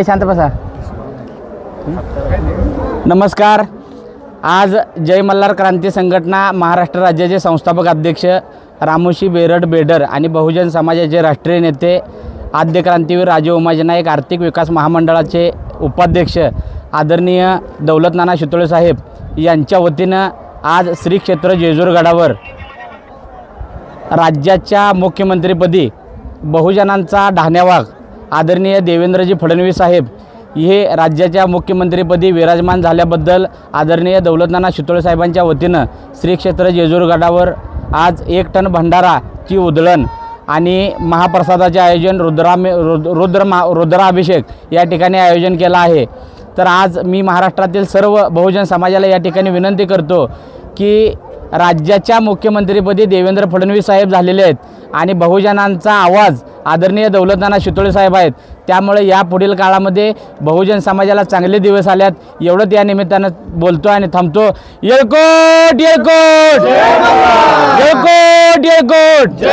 शांत बसा। नमस्कार। आज जय मल्हार क्रांती संघटना महाराष्ट्र राज्याचे संस्थापक अध्यक्ष रामोशी बेरड बेडर आणि बहुजन समाजाचे राष्ट्रीय नेते आद्य क्रांतीवीर राजे उमाजी नाईक आर्थिक विकास महामंडळाचे उपाध्यक्ष आदरणीय दौलत नाना शितोळे साहेब यांच्या वतीनं आज श्री क्षेत्र जेजूरगडावर राज्याच्या मुख्यमंत्रीपदी बहुजनांचा ढाण्यावाग आदरणीय देवेंद्रजी फडणवीस साहेब हे राज्याच्या मुख्यमंत्रीपदी विराजमान झाल्याबद्दल आदरणीय दौलत नाना शितोळे साहेबांच्या वतीनं श्री क्षेत्र जेजूरगडावर आज 1 टन भंडाराची उधळण आणि महाप्रसादाचे आयोजन रुद्राभिषेक या ठिकाणी आयोजन केलं आहे। तर आज मी महाराष्ट्रातील सर्व बहुजन समाजाला या ठिकाणी विनंती करतो की राज्याच्या मुख्यमंत्रीपदी देवेंद्र फडणवीस साहेब झालेले आहेत आणि बहुजनांचा आवाज आदरणीय दौलत नाना शितोळे साहेब आहेत। त्यामुळे या पुढील काळामध्ये बहुजन समाजाला चांगले दिवस आल्यात एवढं त्या निमित्तानं बोलतो आणि थांबतो। येळकोट येळकोट येळकोट येळकोट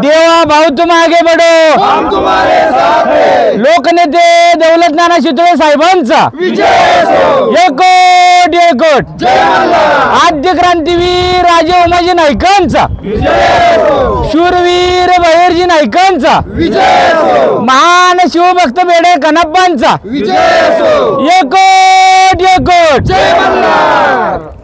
देवा भाऊ तुम आगे बढ़ो, हम तुम्हारे साथ हैं। लोकनेते दौलत नाना शितोळे साहेबांचा येळकोट येळकोट आद्य क्रांतीवीर राजे उमाजी नाईकांचा शूरवीर बहिर्जी नाईकांचा महान शिवभक्त बेडे कनप्पांचा येळकोट येळकोट जय मल्हार।